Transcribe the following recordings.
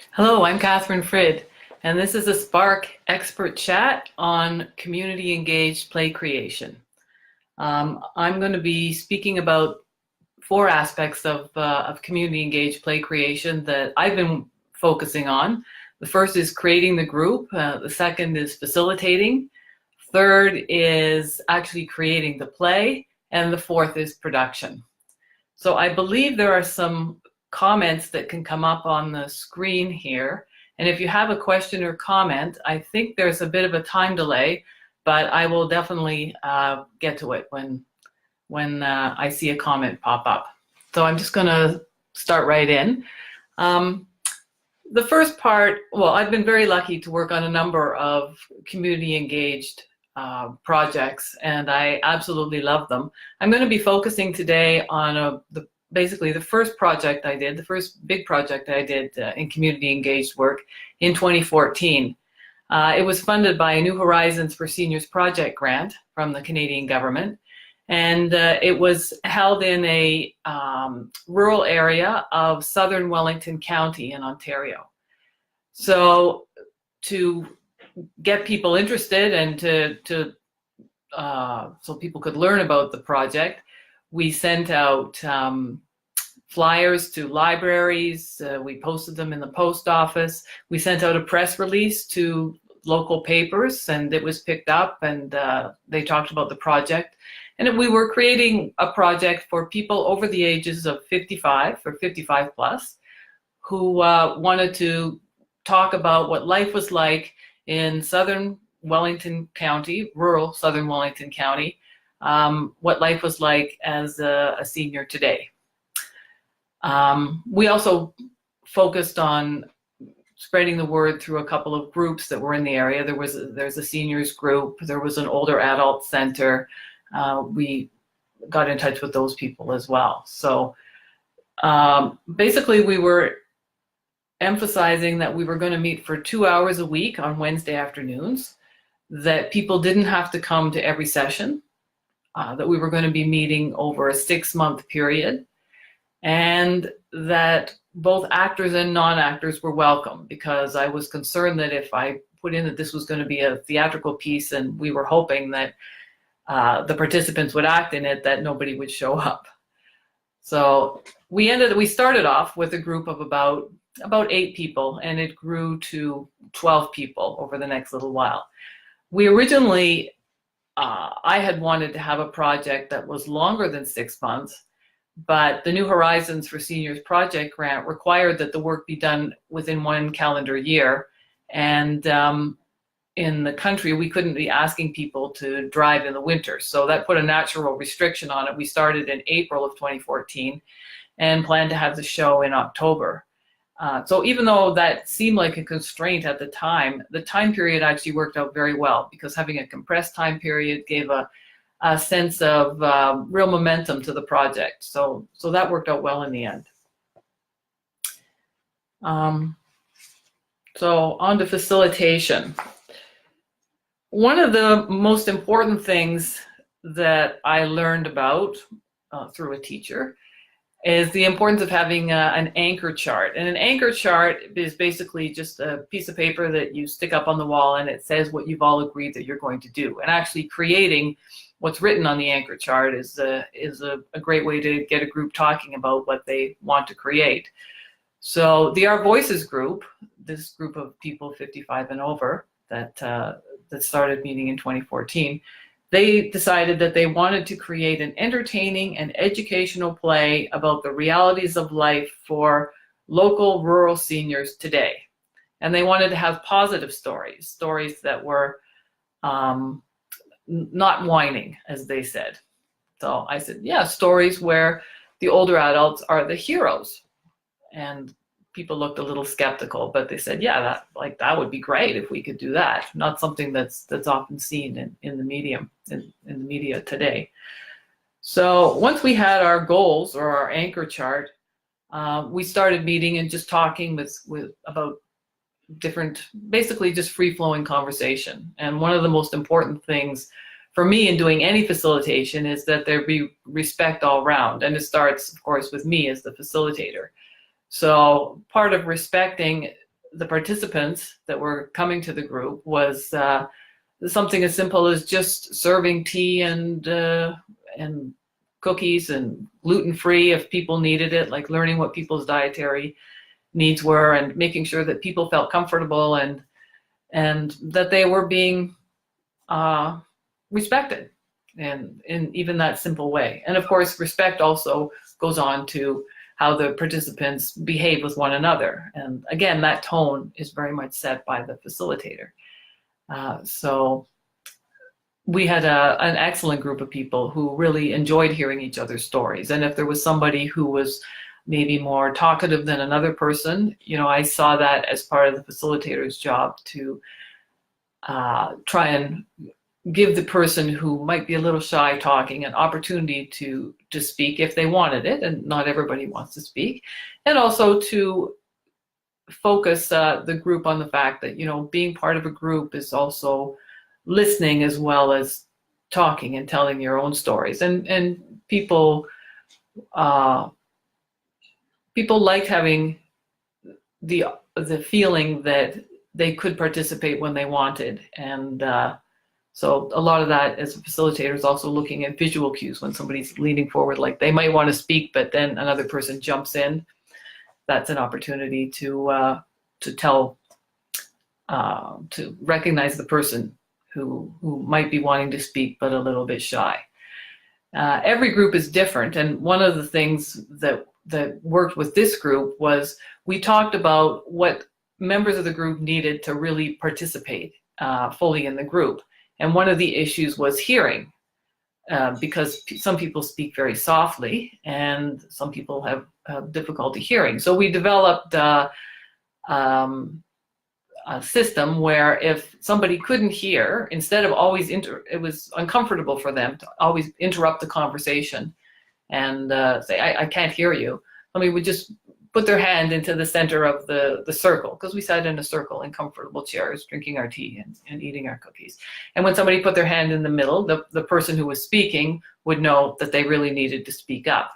Hello, I'm Catherine Frid, and this is a SPARC expert chat on community engaged play creation. I'm going to be speaking about four aspects of community engaged play creation that I've been focusing on. The first is creating the group, the second is facilitating, third is actually creating the play, and the fourth is production. So I believe there are some comments that can come up on the screen here. And if you have a question or comment, I think there's a bit of a time delay, but I will definitely get to it when I see a comment pop up. So I'm just gonna start right in. The first part, well, I've been very lucky to work on a number of community engaged projects, and I absolutely love them. I'm going to be focusing today on basically the first project I did, the first big project I did in community engaged work in 2014. It was funded by a New Horizons for Seniors project grant from the Canadian government, and it was held in a rural area of southern Wellington County in Ontario. So to get people interested and so people could learn about the project, we sent out flyers to libraries, we posted them in the post office, we sent out a press release to local papers, and it was picked up, and they talked about the project. And we were creating a project for people over the ages of 55 or 55 plus who wanted to talk about what life was like in southern Wellington County, rural southern Wellington County, what life was like as a senior today. We also focused on spreading the word through a couple of groups that were in the area. There's a seniors group, there was an older adult center. We got in touch with those people as well. So basically we were emphasizing that we were going to meet for 2 hours a week on Wednesday afternoons, that people didn't have to come to every session, that we were going to be meeting over a 6-month period, and that both actors and non-actors were welcome, because I was concerned that if I put in that this was going to be a theatrical piece and we were hoping that the participants would act in it, that nobody would show up. So we started off with a group of about 8 people, and it grew to 12 people over the next little while. We originally, I had wanted to have a project that was longer than 6 months, but the New Horizons for Seniors project grant required that the work be done within 1 calendar year. And in the country, we couldn't be asking people to drive in the winter. So that put a natural restriction on it. We started in April of 2014 and planned to have the show in October. So even though that seemed like a constraint at the time period actually worked out very well, because having a compressed time period gave a sense of real momentum to the project. So that worked out well in the end. So on to facilitation. One of the most important things that I learned about through a teacher is the importance of having an anchor chart. And an anchor chart is basically just a piece of paper that you stick up on the wall, and it says what you've all agreed that you're going to do. And actually creating what's written on the anchor chart is a great way to get a group talking about what they want to create. So the Our Voices group, this group of people 55 and over that started meeting in 2014, they decided that they wanted to create an entertaining and educational play about the realities of life for local rural seniors today. And they wanted to have positive stories that were not whining, as they said. So I said, yeah, stories where the older adults are the heroes. And people looked a little skeptical, but they said, yeah, that would be great if we could do that. Not something that's often seen in the media today. So once we had our goals or our anchor chart, we started meeting and just talking about different, basically just free-flowing conversation. And one of the most important things for me in doing any facilitation is that there be respect all around. And it starts, of course, with me as the facilitator. So part of respecting the participants that were coming to the group was something as simple as just serving tea and cookies and gluten-free if people needed it, like learning what people's dietary needs were and making sure that people felt comfortable and that they were being respected and in even that simple way. And of course, respect also goes on to how the participants behave with one another. And again, that tone is very much set by the facilitator. So we had an excellent group of people who really enjoyed hearing each other's stories. And if there was somebody who was maybe more talkative than another person, you know, I saw that as part of the facilitator's job to try and give the person who might be a little shy talking an opportunity to speak if they wanted it, and not everybody wants to speak, and also to focus the group on the fact that, you know, being part of a group is also listening as well as talking and telling your own stories. And people like having the feeling that they could participate when they wanted. And so a lot of that as a facilitator is also looking at visual cues when somebody's leaning forward, like they might want to speak, but then another person jumps in. That's an opportunity to recognize the person who might be wanting to speak but a little bit shy. Every group is different, and one of the things that worked with this group was we talked about what members of the group needed to really participate fully in the group. And one of the issues was hearing, because some people speak very softly and some people have difficulty hearing. So we developed a system where if somebody couldn't hear, instead of always it was uncomfortable for them to always interrupt the conversation and say, I can't hear you. Somebody would just put their hand into the center of the circle, because we sat in a circle in comfortable chairs, drinking our tea and eating our cookies. And when somebody put their hand in the middle, the person who was speaking would know that they really needed to speak up.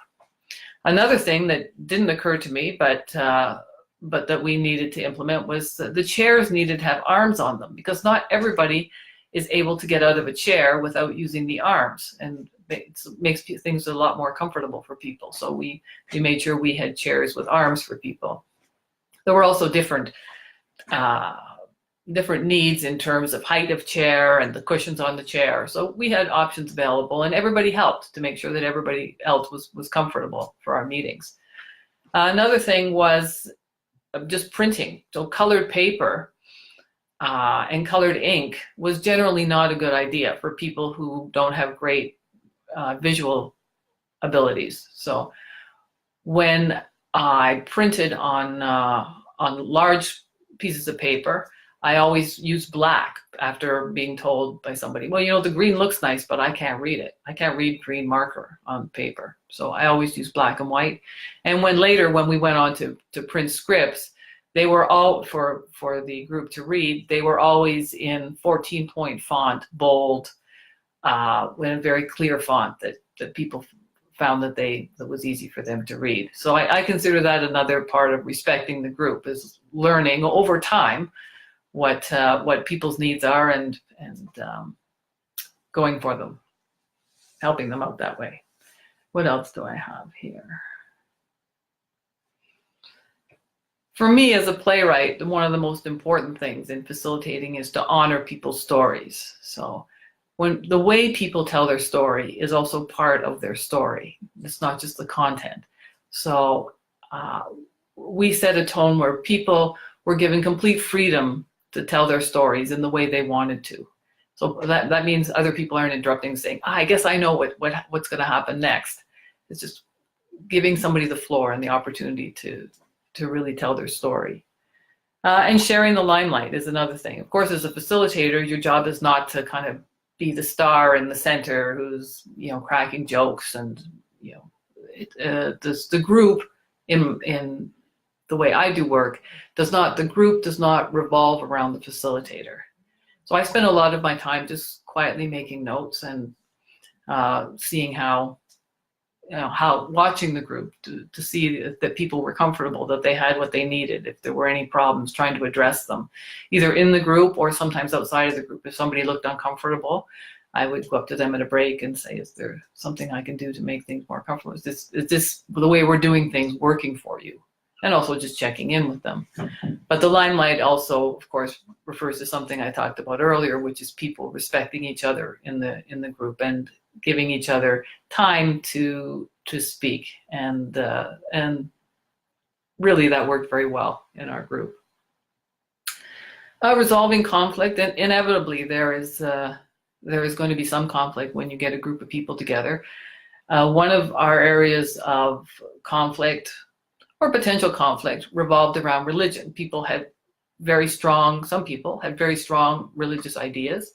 Another thing that didn't occur to me, but that we needed to implement was the chairs needed to have arms on them, because not everybody is able to get out of a chair without using the arms, and it makes things a lot more comfortable for people. So we made sure we had chairs with arms for people. There were also different needs in terms of height of chair and the cushions on the chair. So we had options available, and everybody helped to make sure that everybody else was comfortable for our meetings. Another thing was just printing. So colored paper and colored ink was generally not a good idea for people who don't have great visual abilities. So when I printed on large pieces of paper, I always used black after being told by somebody, well, you know, the green looks nice, but I can't read it. I can't read green marker on paper. So I always use black and white. And when we went on to print scripts, they were all, for the group to read, they were always in 14-point font, bold, in a very clear font that people found that was easy for them to read. So I consider that another part of respecting the group, is learning over time what people's needs are and going for them, helping them out that way. What else do I have here? For me as a playwright, one of the most important things in facilitating is to honor people's stories. So when the way people tell their story is also part of their story. It's not just the content. So we set a tone where people were given complete freedom to tell their stories in the way they wanted to. So that means other people aren't interrupting, saying, I guess I know what's going to happen next. It's just giving somebody the floor and the opportunity to really tell their story. And sharing the limelight is another thing. Of course, as a facilitator, your job is not to kind of be the star in the center who's, you know, cracking jokes, and, you know, the group in the way I do work the group does not revolve around the facilitator. So I spend a lot of my time just quietly making notes and seeing how how watching the group to see that people were comfortable, that they had what they needed, if there were any problems, trying to address them, either in the group or sometimes outside of the group. If somebody looked uncomfortable, I would go up to them at a break and say, is there something I can do to make things more comfortable? Is this the way we're doing things working for you? And also just checking in with them. But the limelight also, of course, refers to something I talked about earlier, which is people respecting each other in the group and giving each other time to speak. And really that worked very well in our group. Resolving conflict, and inevitably there is going to be some conflict when you get a group of people together. One of our areas of conflict or potential conflict revolved around religion. Some people had very strong religious ideas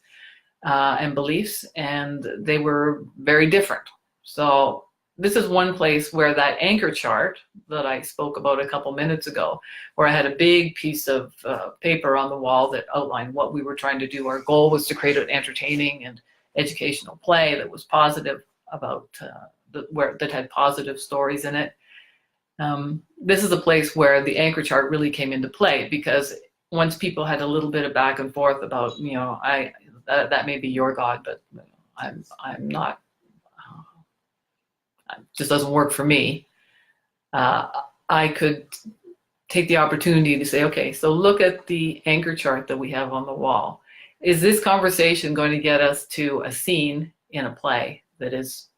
and beliefs, and they were very different. So this is one place where that anchor chart that I spoke about a couple minutes ago, where I had a big piece of paper on the wall that outlined what we were trying to do. Our goal was to create an entertaining and educational play that was positive about that had positive stories in it. This is a place where the anchor chart really came into play, because once people had a little bit of back and forth about, that may be your God, but I'm not, it just doesn't work for me. I could take the opportunity to say, okay, so look at the anchor chart that we have on the wall. Is this conversation going to get us to a scene in a play that is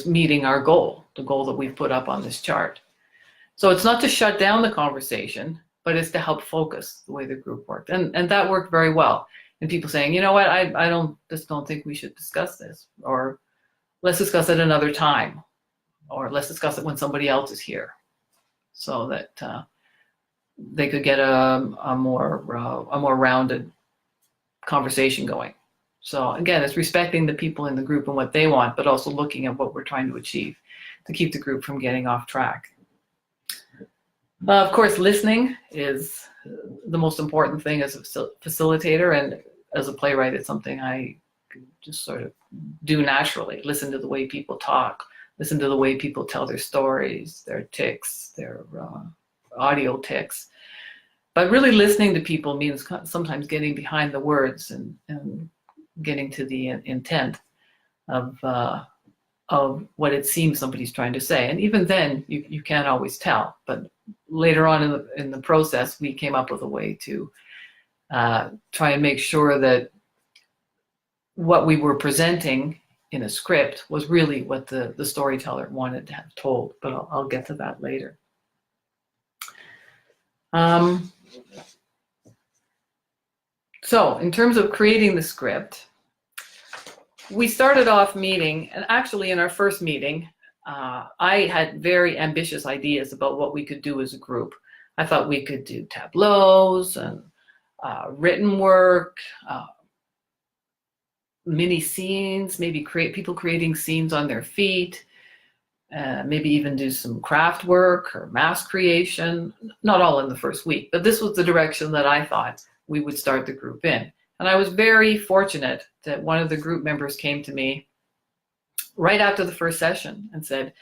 meeting our goal, the goal that we've put up on this chart? So it's not to shut down the conversation, but it's to help focus the way the group worked. And that worked very well. And people saying, you know what, I just don't think we should discuss this, or let's discuss it another time, or let's discuss it when somebody else is here, so that they could get a more rounded conversation going. So again, it's respecting the people in the group and what they want, but also looking at what we're trying to achieve to keep the group from getting off track. Of course, listening is the most important thing as a facilitator, and as a playwright, it's something I just sort of do naturally. Listen to the way people talk, listen to the way people tell their stories, their tics, their audio tics. But really listening to people means sometimes getting behind the words and getting to the intent of what it seems somebody's trying to say. And even then, you can't always tell. But later on in the process, we came up with a way to try and make sure that what we were presenting in a script was really what the storyteller wanted to have told. But I'll get to that later. So in terms of creating the script, we started off meeting, and actually in our first meeting, I had very ambitious ideas about what we could do as a group. I thought we could do tableaus and written work, mini scenes, maybe people creating scenes on their feet, maybe even do some craft work or mass creation, not all in the first week, but this was the direction that I thought we would start the group in. And I was very fortunate that one of the group members came to me right after the first session and said,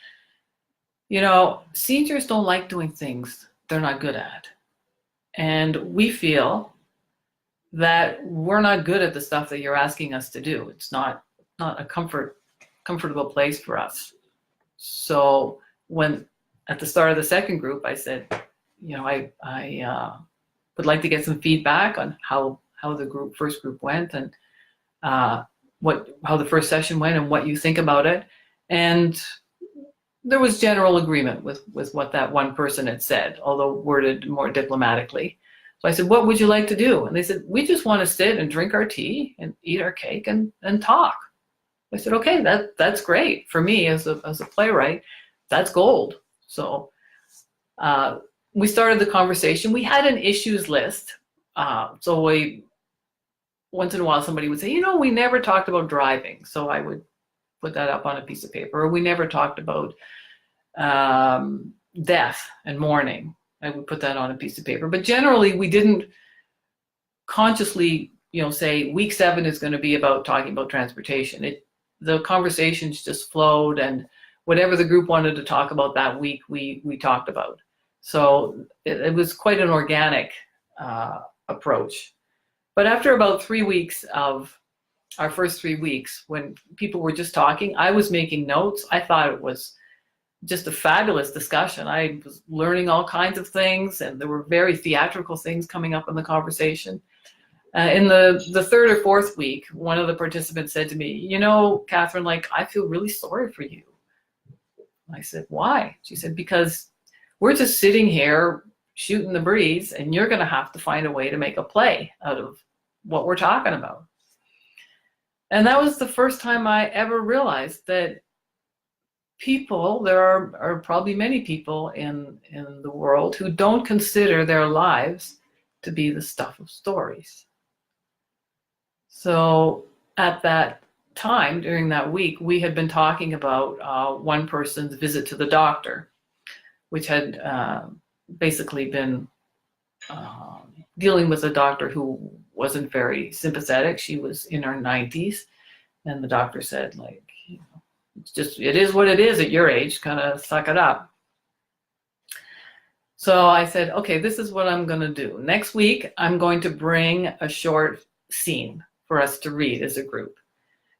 seniors don't like doing things they're not good at. And we feel that we're not good at the stuff that you're asking us to do. It's not a comfortable place for us. So when at the start of the second group, I said, I would like to get some feedback on how the first group went, and how the first session went, and what you think about it. And there was general agreement with what that one person had said, although worded more diplomatically. So I said, what would you like to do? And they said, we just want to sit and drink our tea and eat our cake and talk. I said, okay, that's great. For me as a playwright, that's gold. So we started the conversation. We had an issues list. So once in a while somebody would say, we never talked about driving. So I would put that up on a piece of paper. Or we never talked about death and mourning. I would put that on a piece of paper. But generally, we didn't consciously, say week 7 is going to be about talking about transportation. the conversations just flowed, and whatever the group wanted to talk about that week, we talked about. So it was quite an organic approach. But after about 3 weeks of our first 3 weeks, when people were just talking, I was making notes. I thought it was just a fabulous discussion. I was learning all kinds of things, and there were very theatrical things coming up in the conversation. In the third or fourth week, one of the participants said to me, you know, Catherine, like, I feel really sorry for you. I said, why? She said, because we're just sitting here shooting the breeze, and you're going to have to find a way to make a play out of what we're talking about. And that was the first time I ever realized that people, there are probably many people in the world who don't consider their lives to be the stuff of stories. So at that time, during that week, we had been talking about one person's visit to the doctor, which had basically been dealing with a doctor who wasn't very sympathetic. She was in her 90s, and the doctor said, like, you know, it is what it is at your age, kind of suck it up. So I said, okay, this is what I'm going to do. Next week, I'm going to bring a short scene for us to read as a group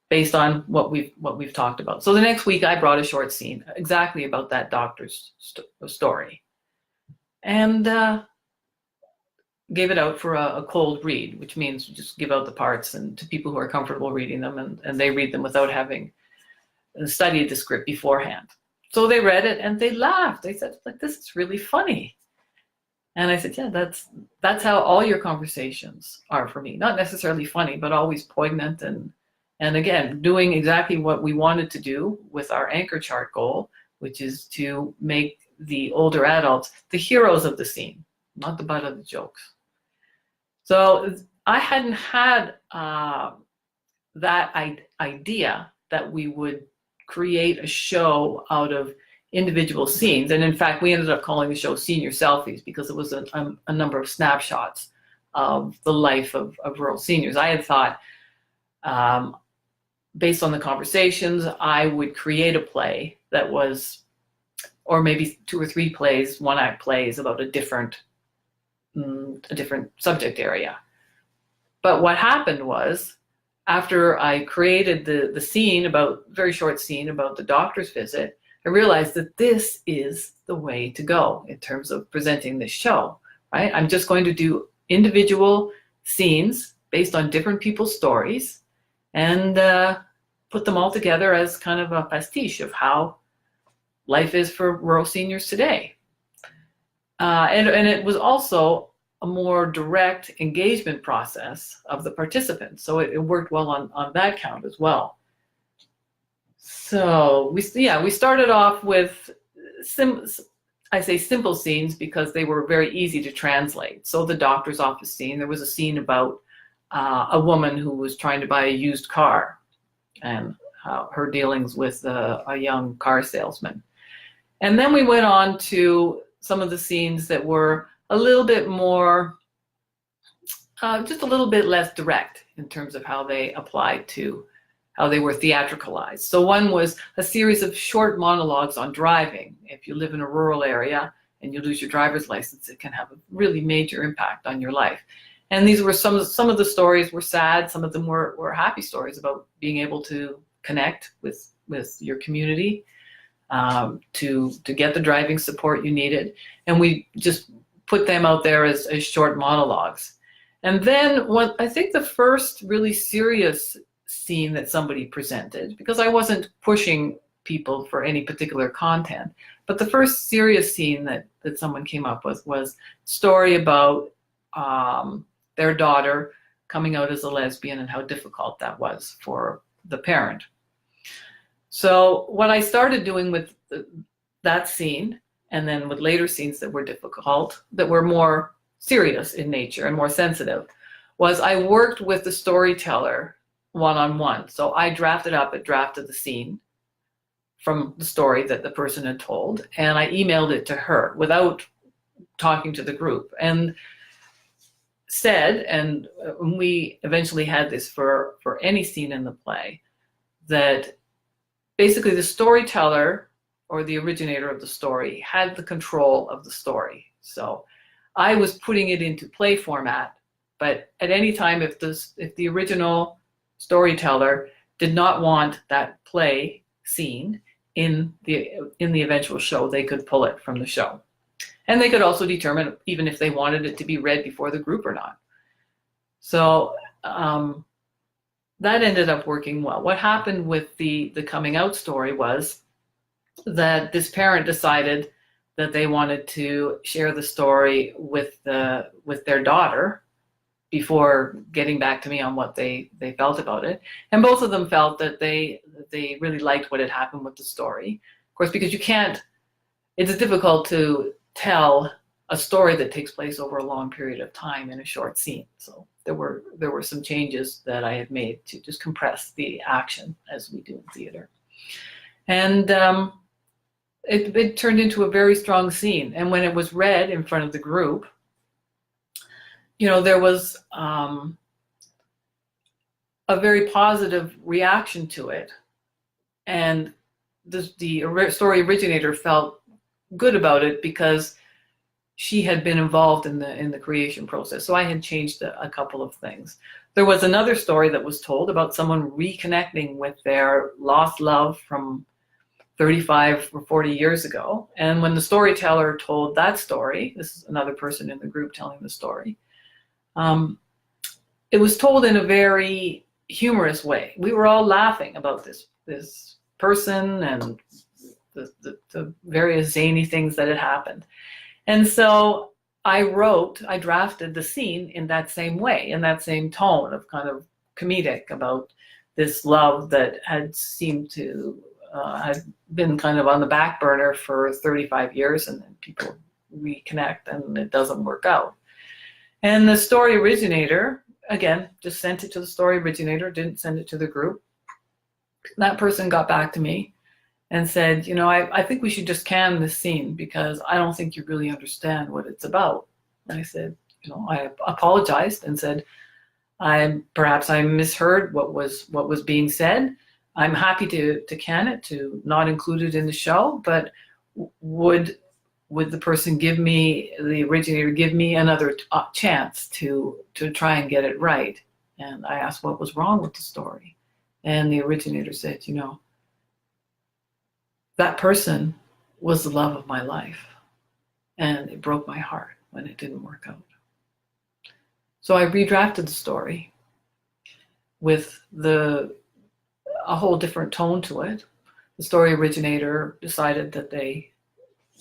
based on what we've talked about. So the next week, I brought a short scene exactly about that doctor's story, and gave it out for a cold read, which means just give out the parts and to people who are comfortable reading them, and they read them without having studied the script beforehand. So they read it and they laughed. They said, like, this is really funny. And I said, yeah, that's how all your conversations are for me. Not necessarily funny, but always poignant, and again, doing exactly what we wanted to do with our anchor chart goal, which is to make the older adults the heroes of the scene, not the butt of the jokes. So I hadn't had that idea that we would create a show out of individual scenes. And in fact, we ended up calling the show Senior Selfies because it was a number of snapshots of the life of rural seniors. I had thought, based on the conversations, I would create a play that was, or maybe 2 or 3 plays, one-act plays about a different subject area. But what happened was, after I created the scene, very short scene about the doctor's visit, I realized that this is the way to go in terms of presenting this show, right? I'm just going to do individual scenes based on different people's stories and put them all together as kind of a pastiche of how life is for rural seniors today. And it was also a more direct engagement process of the participants. So it worked well on that count as well. So we started off with I say simple scenes because they were very easy to translate. So the doctor's office scene, there was a scene about a woman who was trying to buy a used car and her dealings with a young car salesman. And then we went on to some of the scenes that were a little bit more, just a little bit less direct in terms of how they applied to how they were theatricalized. So one was a series of short monologues on driving. If you live in a rural area and you lose your driver's license, it can have a really major impact on your life. And these were some of the stories were sad. Some of them were happy stories about being able to connect with your community, to get the driving support you needed. And we just put them out there as short monologues. And then I think the first really serious scene that somebody presented, because I wasn't pushing people for any particular content, but the first serious scene that someone came up with was a story about their daughter coming out as a lesbian and how difficult that was for the parent. So what I started doing with that scene, and then with later scenes that were difficult, that were more serious in nature and more sensitive, was I worked with the storyteller one-on-one. So I drafted the scene from the story that the person had told, and I emailed it to her without talking to the group, and said, and we eventually had this for any scene in the play, that basically the storyteller or the originator of the story had the control of the story. So I was putting it into play format, but at any time if the original storyteller did not want that play scene in the eventual show, they could pull it from the show. And they could also determine even if they wanted it to be read before the group or not. So that ended up working well. What happened with the coming out story was that this parent decided that they wanted to share the story with their daughter before getting back to me on what they felt about it. And both of them felt that they really liked what had happened with the story. Of course, because it's difficult to tell a story that takes place over a long period of time in a short scene. So there were some changes that I had made to just compress the action as we do in theater. And it turned into a very strong scene. And when it was read in front of the group, there was a very positive reaction to it. And the story originator felt good about it because she had been involved in the creation process. So I had changed a couple of things. There was another story that was told about someone reconnecting with their lost love from 35 or 40 years ago. And when the storyteller told that story, this is another person in the group telling the story, it was told in a very humorous way. We were all laughing about this person and the various zany things that had happened. And so I drafted the scene in that same way, in that same tone of kind of comedic about this love that had seemed to had been kind of on the back burner for 35 years, and then people reconnect and it doesn't work out. And the story originator, again, just sent it to the story originator, didn't send it to the group. That person got back to me and said, I think we should just can this scene because I don't think you really understand what it's about. And I said, I apologized and said, perhaps I misheard what was being said. I'm happy to can it, to not include it in the show, but would the person the originator give me another chance to try and get it right? And I asked what was wrong with the story. And the originator said, that person was the love of my life. And it broke my heart when it didn't work out. So I redrafted the story with a whole different tone to it. The story originator decided that they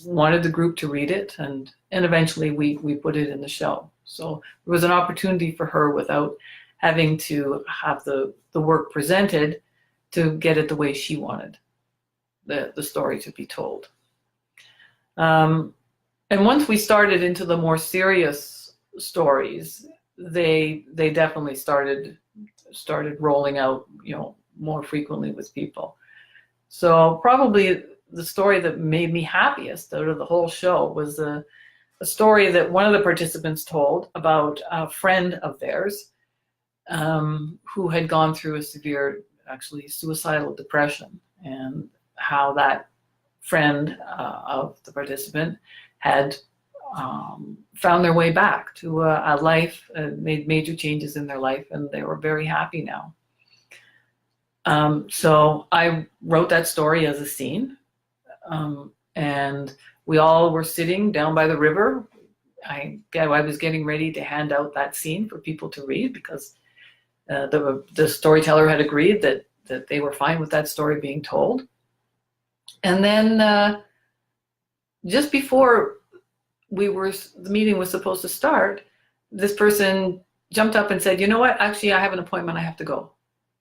wanted the group to read it, and eventually we put it in the show. So it was an opportunity for her, without having to have the work presented, to get it the way she wanted the story to be told. And once we started into the more serious stories, they definitely started rolling out, more frequently with people. So probably the story that made me happiest out of the whole show was a story that one of the participants told about a friend of theirs who had gone through a severe, actually suicidal depression, and how that friend of the participant had found their way back to a life, made major changes in their life, and they were very happy now. So I wrote that story as a scene, and we all were sitting down by the river. I was getting ready to hand out that scene for people to read because the storyteller had agreed that they were fine with that story being told. And then just before the meeting was supposed to start, this person jumped up and said, "You know what? Actually, I have an appointment. I have to go,"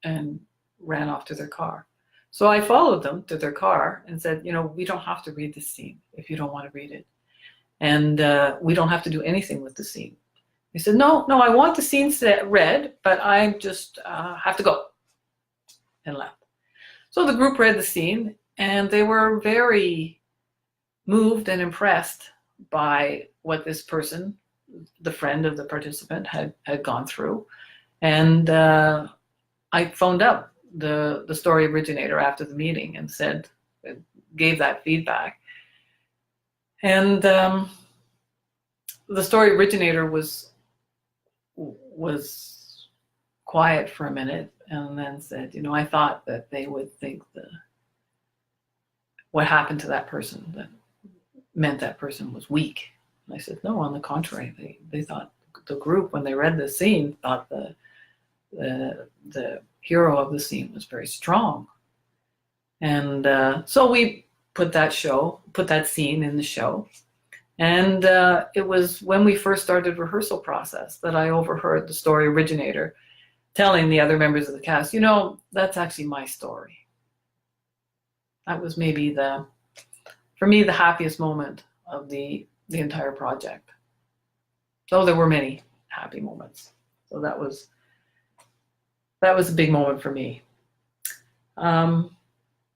and ran off to their car. So I followed them to their car and said, "We don't have to read this scene if you don't want to read it. And we don't have to do anything with the scene." He said, no, I want the scene read, but I just have to go," and left. So the group read the scene, and they were very moved and impressed by what this person, the friend of the participant, had gone through. And I phoned up the story originator after the meeting and gave that feedback. And the story originator was quiet for a minute and then said, I thought that they would think what happened to that person that meant that person was weak. And I said, no, on the contrary, they thought, the group, when they read the scene, thought the hero of the scene was very strong. And so we put that scene in the show. And it was when we first started rehearsal process that I overheard the story originator telling the other members of the cast, that's actually my story. That was maybe for me, the happiest moment of the entire project. So there were many happy moments. So that was a big moment for me. Let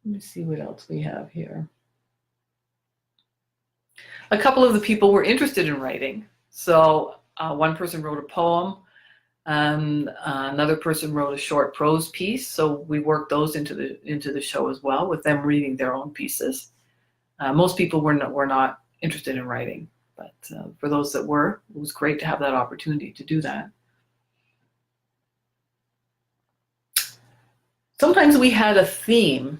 me see what else we have here. A couple of the people were interested in writing. So one person wrote a poem, and another person wrote a short prose piece. So we worked those into the show as well, with them reading their own pieces. Most people were not interested in writing, but for those that were, it was great to have that opportunity to do that. Sometimes we had a theme,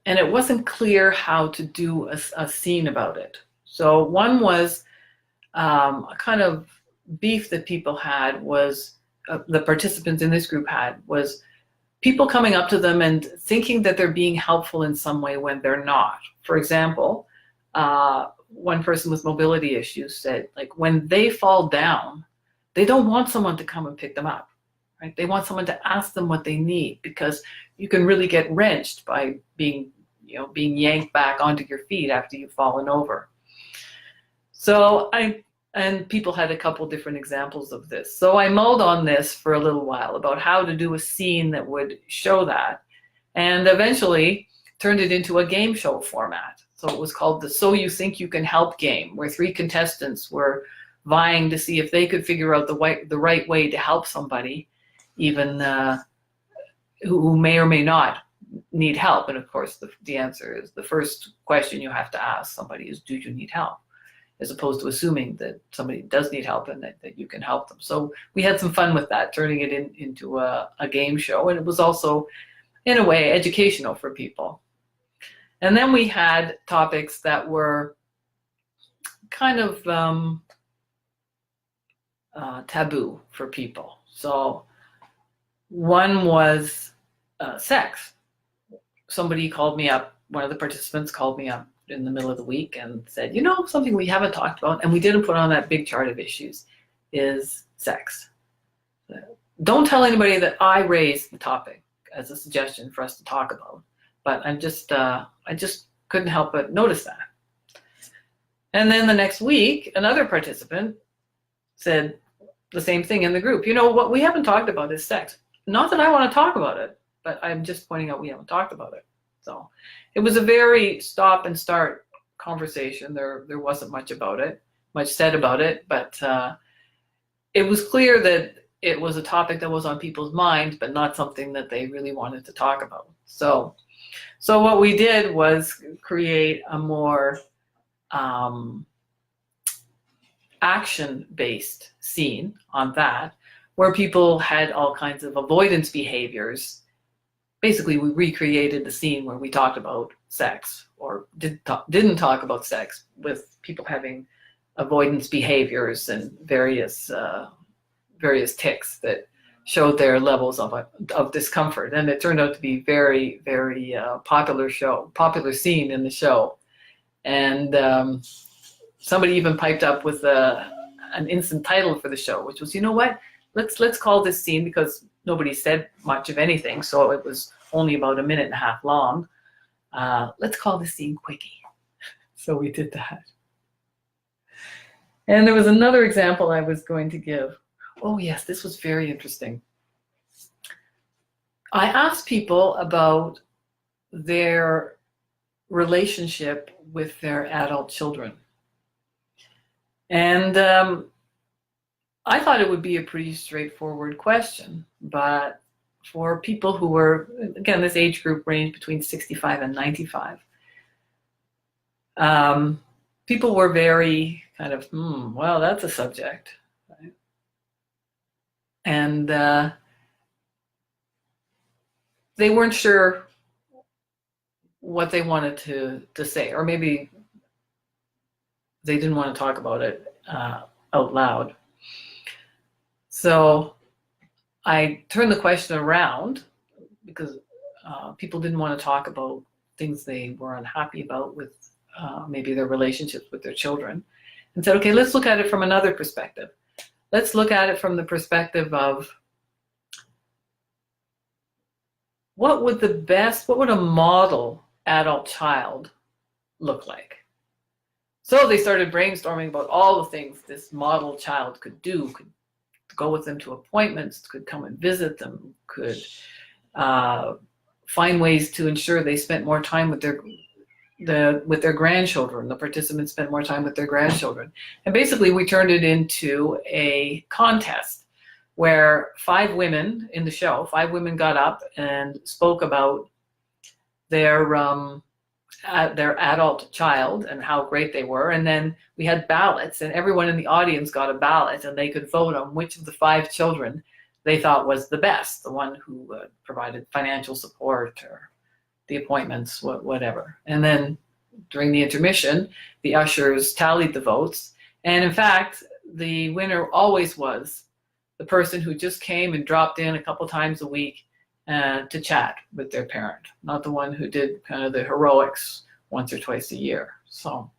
and it wasn't clear how to do a scene about it. So one was a kind of beef that people had was, the participants in this group had, was people coming up to them and thinking that they're being helpful in some way when they're not. For example, one person with mobility issues said, like, when they fall down, they don't want someone to come and pick them up, right? They want someone to ask them what they need, because you can really get wrenched by being yanked back onto your feet after you've fallen over. So and people had a couple different examples of this. So I mulled on this for a little while about how to do a scene that would show that, and eventually turned it into a game show format. So it was called the So You Think You Can Help game, where 3 contestants were vying to see if they could figure out the right way to help somebody, even who may or may not need help. And of course, the answer is, the first question you have to ask somebody is, do you need help? As opposed to assuming that somebody does need help and that you can help them. So we had some fun with that, turning it into a game show. And it was also, in a way, educational for people. And then we had topics that were kind of taboo for people. So one was sex. Somebody called me up, one of the participants called me up in the middle of the week and said, something we haven't talked about, and we didn't put on that big chart of issues, is sex. Don't tell anybody that I raised the topic as a suggestion for us to talk about, but I just couldn't help but notice that. And then the next week, another participant said the same thing in the group. What we haven't talked about is sex. Not that I want to talk about it, but I'm just pointing out we haven't talked about it. So it was a very stop and start conversation. There wasn't much said about it, but it was clear that it was a topic that was on people's minds, but not something that they really wanted to talk about. So what we did was create a more action-based scene on that, where people had all kinds of avoidance behaviors. Basically, we recreated the scene where we talked about sex, or didn't talk about sex, with people having avoidance behaviors and various tics that showed their levels of discomfort. And it turned out to be very, very popular scene in the show. And somebody even piped up with an instant title for the show, which was, let's call this scene, because nobody said much of anything, so it was only about 1.5 minutes long. Let's call this scene Quickie. So we did that. And there was another example I was going to give. Oh yes, this was very interesting. I asked people about their relationship with their adult children. And I thought it would be a pretty straightforward question, but for people who were, again, this age group ranged between 65 and 95. People were very kind of, well, that's a subject. Right? And they weren't sure what they wanted to say, or maybe they didn't want to talk about it out loud. So I turned the question around because people didn't want to talk about things they were unhappy about with maybe their relationships with their children, and said, okay, let's look at it from another perspective. Let's look at it from the perspective of what would a model adult child look like? So they started brainstorming about all the things this model child could do, could go with them to appointments, could come and visit them, could find ways to ensure they spent more time with their grandchildren. The participants spent more time with their grandchildren. And basically we turned it into a contest where 5 women in the show, 5 women got up and spoke about their adult child and how great they were. And then we had ballots, and everyone in the audience got a ballot, and they could vote on which of the 5 children they thought was the best, the one who provided financial support or the appointments, whatever. And then during the intermission, the ushers tallied the votes. And in fact, the winner always was the person who just came and dropped in a couple times a week to chat with their parent, not the one who did kind of the heroics once or twice a year. So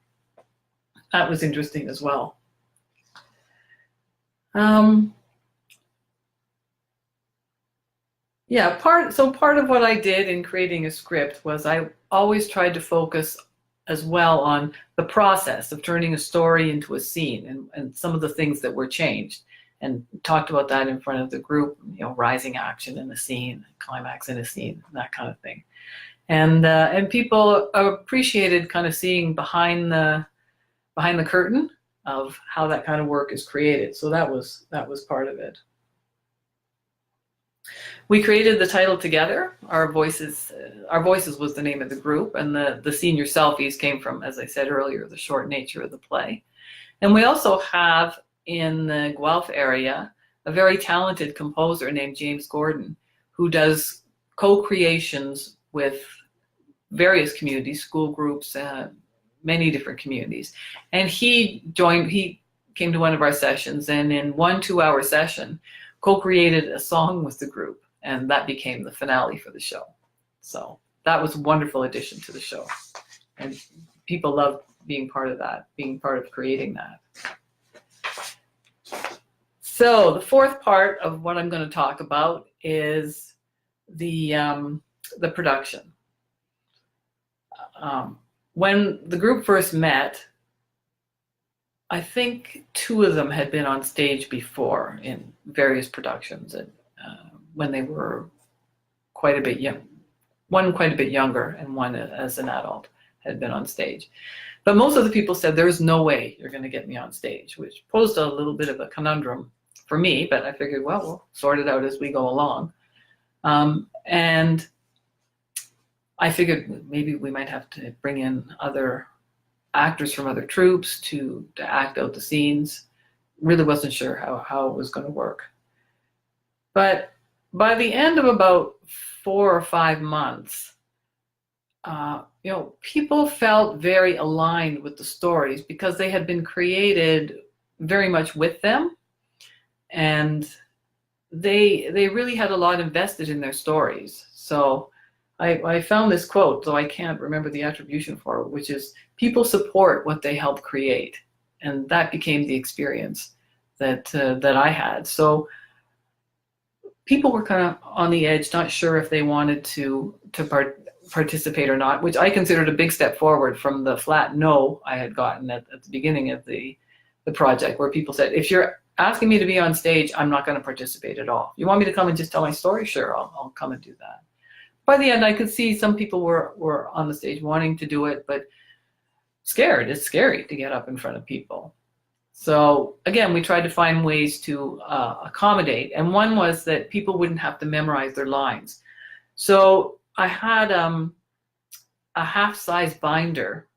that was interesting as well. Yeah, part of what I did in creating a script was I always tried to focus as well on the process of turning a story into a scene and some of the things that were changed, and talked about that in front of the group, rising action in the scene, climax in a scene, that kind of thing. And people appreciated kind of seeing behind the curtain of how that kind of work is created. So that was part of it. We created the title together. Our Voices was the name of the group, and the senior selfies came from, as I said earlier, the short nature of the play. And we also have in the Guelph area a very talented composer named James Gordon, who does co-creations with various communities, school groups, many different communities. And he came to one of our sessions, and in 1 2-hour session co-created a song with the group, and that became the finale for the show. So that was a wonderful addition to the show, and people loved being part of that, being part of creating that. So the 4th part of what I'm going to talk about is the production. When the group first met, I think 2 of them had been on stage before in various productions, and when they were quite a bit young, one quite a bit younger and one as an adult had been on stage. But most of the people said, there's no way you're going to get me on stage, which posed a little bit of a conundrum for me, but I figured, well, we'll sort it out as we go along. And I figured maybe we might have to bring in other actors from other troupes to act out the scenes. Really wasn't sure how it was going to work. But by the end of about 4 or 5 months, people felt very aligned with the stories because they had been created very much with them, and they really had a lot invested in their stories. So I found this quote, though I can't remember the attribution for it, which is, people support what they help create. And that became the experience that I had. So people were kind of on the edge, not sure if they wanted to participate or not, which I considered a big step forward from the flat no I had gotten at the beginning of the project, where people said, if you're asking me to be on stage, I'm not going to participate at all. You want me to come and just tell my story? Sure, I'll come and do that. By the end, I could see some people were on the stage wanting to do it, but scared. It's scary to get up in front of people. So again, we tried to find ways to accommodate, and one was that people wouldn't have to memorize their lines. So I had a half-size binder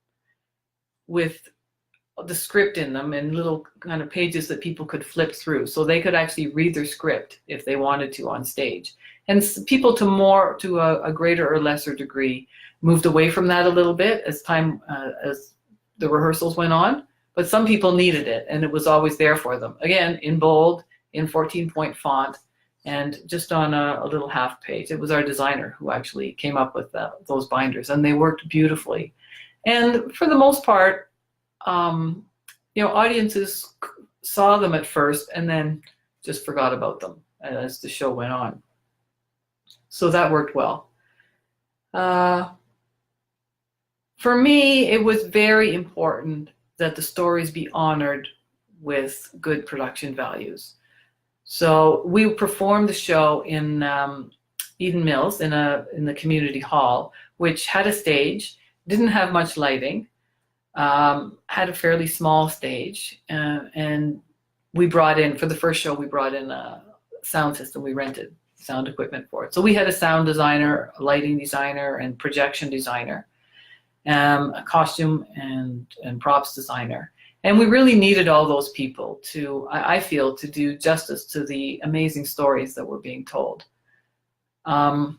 with the script in them and little kind of pages that people could flip through, so they could actually read their script if they wanted to on stage. And people to a greater or lesser degree moved away from that a little bit as the rehearsals went on, but some people needed it, and it was always there for them. Again, in bold, in 14-point font, and just on a little half page. It was our designer who actually came up with those binders, and they worked beautifully. And for the most part, audiences saw them at first and then just forgot about them as the show went on. So that worked well. For me, it was very important that the stories be honored with good production values. So we performed the show in Eden Mills in the community hall, which had a stage, didn't have much lighting, had a fairly small stage, and we brought in, for the first show, we brought in a sound system. We rented sound equipment for it. So we had a sound designer, a lighting designer, and projection designer, a costume and props designer. And we really needed all those people to, I feel, to do justice to the amazing stories that were being told. One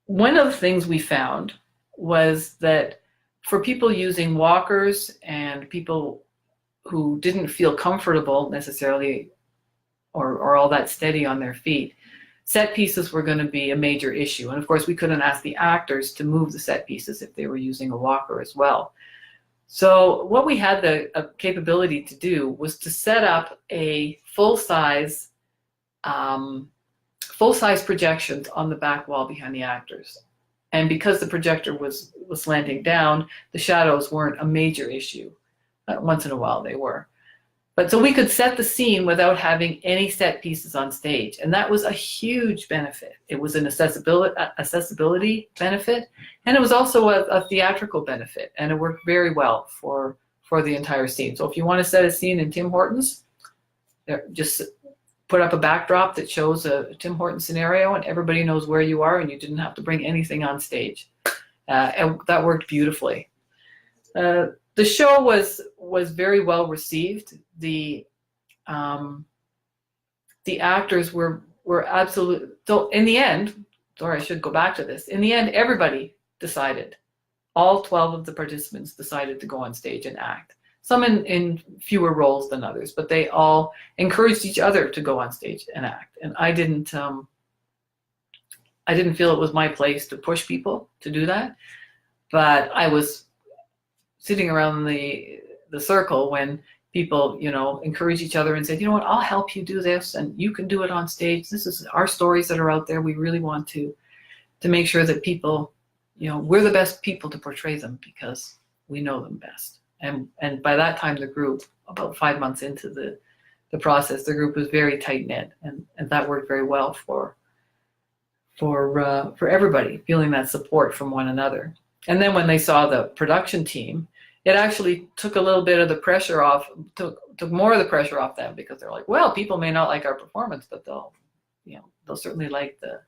of the things we found was that for people using walkers and people who didn't feel comfortable necessarily or all that steady on their feet, set pieces were going to be a major issue. And of course, we couldn't ask the actors to move the set pieces if they were using a walker as well. So what we had the capability to do was to set up a full-size projections on the back wall behind the actors. And because the projector was slanting down, the shadows weren't a major issue. Once in a while they were. But so we could set the scene without having any set pieces on stage. And that was a huge benefit. It was an accessibility benefit, and it was also a theatrical benefit. And it worked very well for the entire scene. So if you want to set a scene in Tim Hortons, just put up a backdrop that shows a Tim Hortons scenario, and everybody knows where you are, and you didn't have to bring anything on stage. And that worked beautifully. The show was very well received. The actors were absolutely, so in the end, sorry, I should go back to this. In the end, everybody decided, all 12 of the participants decided to go on stage and act. Some in fewer roles than others, but they all encouraged each other to go on stage and act. And I didn't feel it was my place to push people to do that, but I was sitting around the circle when people, encourage each other and said, you know what, I'll help you do this, and you can do it on stage. This is our stories that are out there. We really want to make sure that people, we're the best people to portray them because we know them best. And by that time, the group, about 5 months into the process, the group was very tight knit, and that worked very well for everybody, feeling that support from one another. And then when they saw the production team, it actually took a little bit of the pressure off, took more of the pressure off them, because they're like, well, people may not like our performance, but they'll certainly like the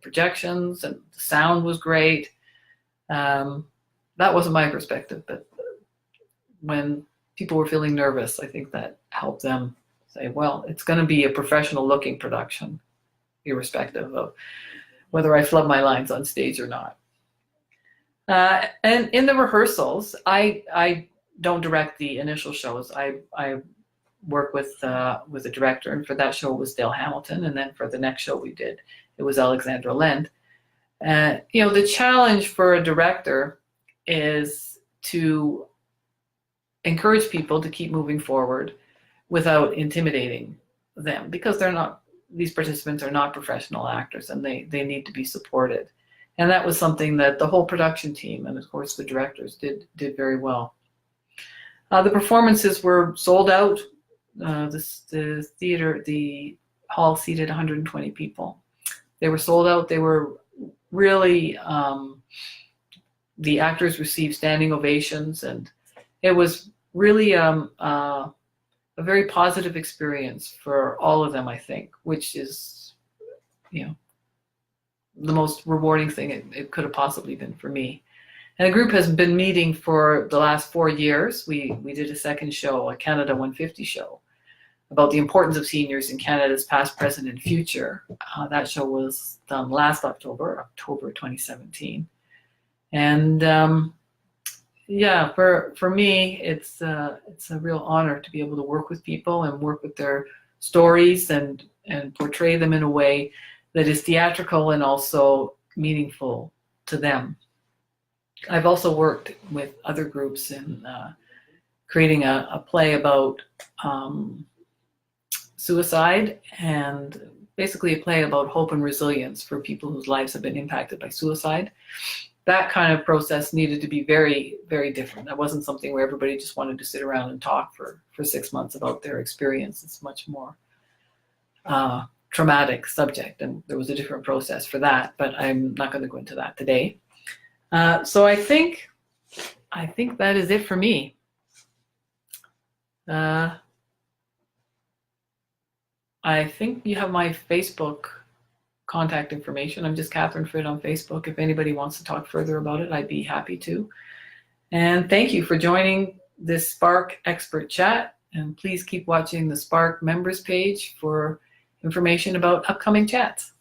projections, and the sound was great. That wasn't my perspective, but when people were feeling nervous, I think that helped them say, well, it's going to be a professional looking production, irrespective of whether I flub my lines on stage or not. And in the rehearsals, I don't direct the initial shows. I work with a director, and for that show it was Dale Hamilton, and then for the next show we did, it was Alexandra Lend. The challenge for a director is to encourage people to keep moving forward without intimidating them, because these participants are not professional actors, and they need to be supported. And that was something that the whole production team, and of course the directors, did very well. The performances were sold out. The hall seated 120 people. They were sold out. They were really, the actors received standing ovations, and it was really a very positive experience for all of them, I think, which is, you know, the most rewarding thing it could have possibly been for me. And the group has been meeting for the last 4 years. We did a second show, a Canada 150 show, about the importance of seniors in Canada's past, present, and future. That show was done last October 2017. And yeah, for me, it's a real honor to be able to work with people and work with their stories and portray them in a way that is theatrical and also meaningful to them. I've also worked with other groups in creating a play about suicide, and basically a play about hope and resilience for people whose lives have been impacted by suicide. That kind of process needed to be very, very different. That wasn't something where everybody just wanted to sit around and talk for 6 months about their experience. It's much more traumatic subject, and there was a different process for that, but I'm not going to go into that today. So I think that is it for me. I think you have my Facebook contact information. I'm just Catherine Frid on Facebook. If anybody wants to talk further about it, I'd be happy to. And thank you for joining this SPARC expert chat. And please keep watching the SPARC members page for information about upcoming chats.